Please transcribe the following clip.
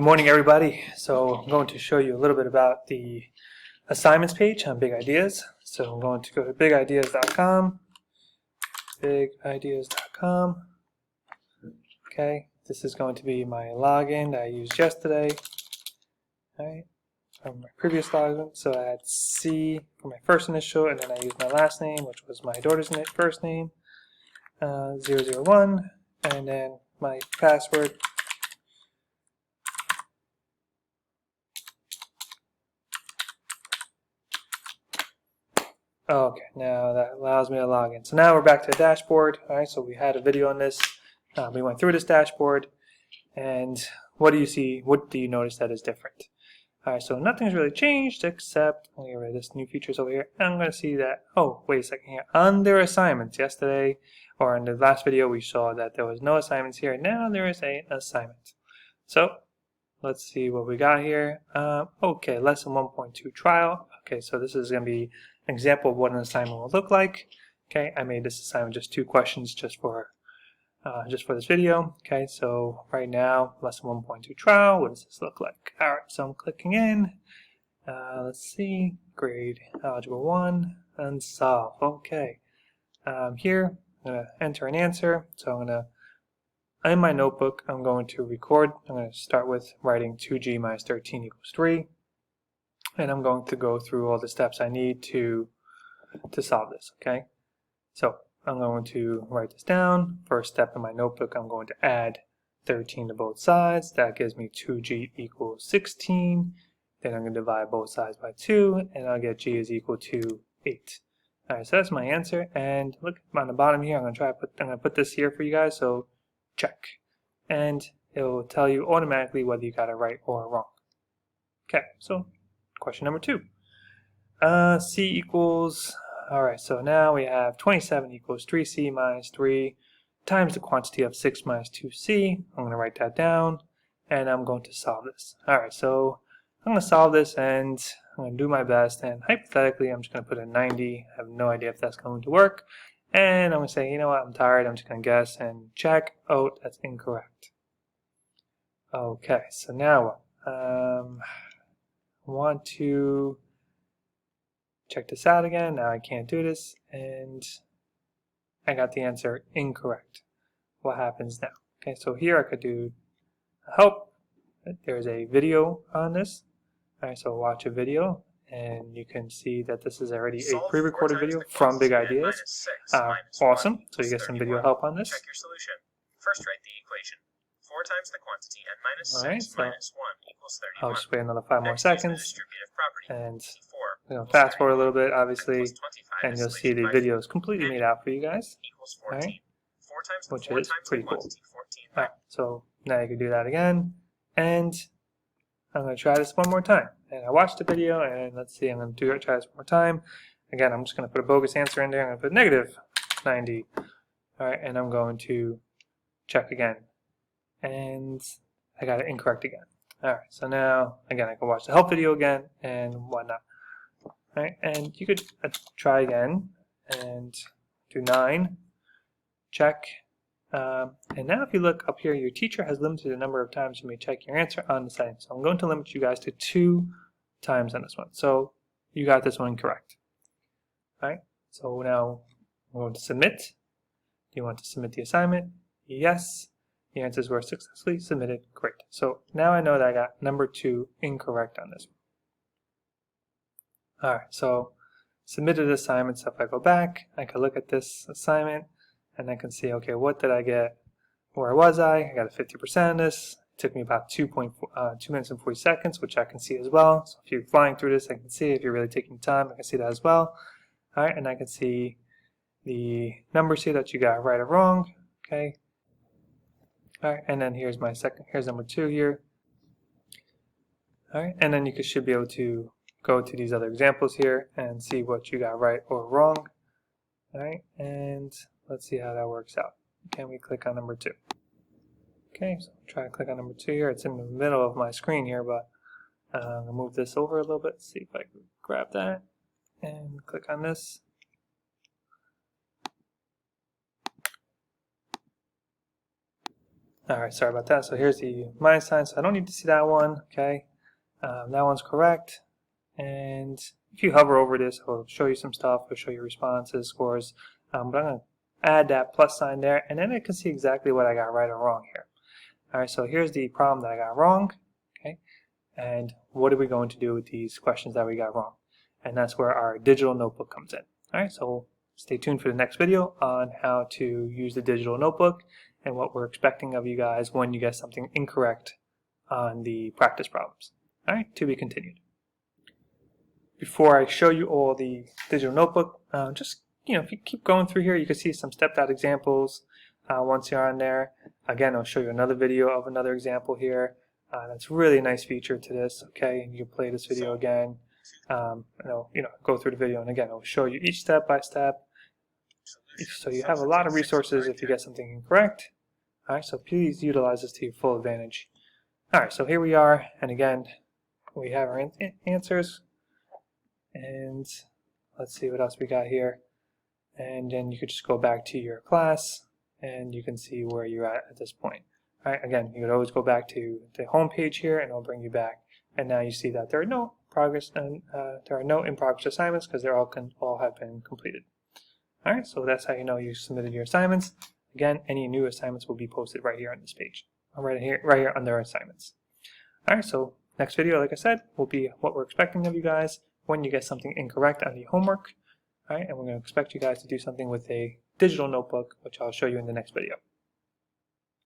Good morning, everybody. So I'm going to show you a little bit about the assignments page on Big Ideas. So I'm going to go to bigideas.com, bigideas.com. Okay, this is going to be my login that I used yesterday. All right, from my previous login. So I had C for my first initial, and then I used my last name, which was my daughter's first name, 001, and then my password. Okay, now that allows me to log in. So now we're back to the dashboard. All right, so we had a video on this. We went through this dashboard, and what do you see? What do you notice that is different? All right, so nothing's really changed except, let me get rid of this new features over here. I'm going to see that, oh, wait a second here. Under assignments yesterday, or in the last video, we saw that there was no assignments here. Now there is an assignment. So let's see what we got here. Okay, lesson 1.2 trial. Okay, so this is going to be an example of what an assignment will look like. Okay, I made this assignment just 2 questions just for this video. Okay, so right now, lesson 1.2 trial. What does this look like? All right, so I'm clicking in. Let's see, grade algebra 1 and solve. Okay, here I'm going to enter an answer. So I'm going to, in my notebook, I'm going to record. I'm going to start with writing 2g minus 13 equals 3. And I'm going to go through all the steps I need to solve this, okay? So I'm going to write this down. First step in my notebook, I'm going to add 13 to both sides. That gives me 2g equals 16. Then I'm going to divide both sides by 2, and I'll get g is equal to 8. All right, so that's my answer. And look on the bottom here, I'm going to put this here for you guys, so check. And it will tell you automatically whether you got it right or wrong. Okay, so question number 2. C equals, all right, so now we have 27 equals 3c minus 3 times the quantity of 6 minus 2c. I'm going to write that down, and I'm going to solve this. All right, so I'm going to solve this, and I'm going to do my best, and hypothetically, I'm just going to put a 90. I have no idea if that's going to work. And I'm going to say, you know what, I'm tired, I'm just going to guess and check. Oh, that's incorrect. Okay, so now what? I want to check this out again. Now I can't do this, and I got the answer incorrect. What happens now? Okay, so here I could do help. There's a video on this. All right, so watch a video, and you can see that this is already a pre-recorded video from Big Ideas. Awesome. So you get some video help on this. Check your solution. First write the equation. 4 times the quantity n minus 6 minus 1 equals 31. I'll just wait another 5 more seconds. Distributive property. And fast forward a little bit, obviously, and you'll see the video is completely made out for you guys. All right? Which is pretty cool. All right, so now you can do that again, and I'm going to try this one more time. And I watched the video, and let's see, I'm going to try this one more time. Again, I'm just going to put a bogus answer in there. I'm going to put negative 90. All right, and I'm going to check again. And I got it incorrect again. All right, so now, again, I can watch the help video again and whatnot. All right, and you could try again and do 9, check. And now if you look up here, your teacher has limited the number of times you may check your answer on the setting. So I'm going to limit you guys to 2 times on this one. So you got this one correct. All right, so now I'm going to submit. Do you want to submit the assignment? Yes. The answers were successfully submitted. Great. So now I know that I got number 2 incorrect on this one. All right, so submitted assignment. So if I go back, I can look at this assignment, and I can see, okay, what did I get? Where was I? I got a 50% on this. It took me about 2 minutes and 40 seconds, which I can see as well. So if you're flying through this, I can see. If you're really taking time, I can see that as well. All right, and I can see the numbers here that you got right or wrong. Okay. All right, and then here's number 2 here. All right, and then you should be able to go to these other examples here and see what you got right or wrong. All right, and let's see how that works out. Can we click on number 2? Okay, so try to click on number 2 here. It's in the middle of my screen here, but I'm gonna move this over a little bit, see if I can grab that and click on this. Alright, sorry about that. So here's the minus sign, so I don't need to see that one, okay? That one's correct. And if you hover over this, it'll show you some stuff, it'll show you responses, scores. But I'm going to add that plus sign there, and then I can see exactly what I got right or wrong here. Alright, so here's the problem that I got wrong, okay? And what are we going to do with these questions that we got wrong? And that's where our digital notebook comes in. Alright, so stay tuned for the next video on how to use the digital notebook and what we're expecting of you guys when you get something incorrect on the practice problems. Alright, to be continued. Before I show you all the digital notebook, just if you keep going through here, you can see some stepped out examples once you're on there. Again, I'll show you another video of another example here. That's really a nice feature to this, okay? And you can play this video again. Go through the video, and again, I'll show you each step by step. So you have a lot of resources if you get something incorrect. Alright, so please utilize this to your full advantage. Alright, so here we are, and again, we have our answers. And let's see what else we got here. And then you could just go back to your class, and you can see where you're at this point. Alright, again, you could always go back to the home page here, and it'll bring you back. And now you see that there are no progress and there are no in-progress assignments because they're all have been completed. Alright, so that's how you know you submitted your assignments. Again, any new assignments will be posted right here on this page, right here under assignments. Alright, so next video, like I said, will be what we're expecting of you guys when you get something incorrect on the homework. Alright, and we're going to expect you guys to do something with a digital notebook, which I'll show you in the next video.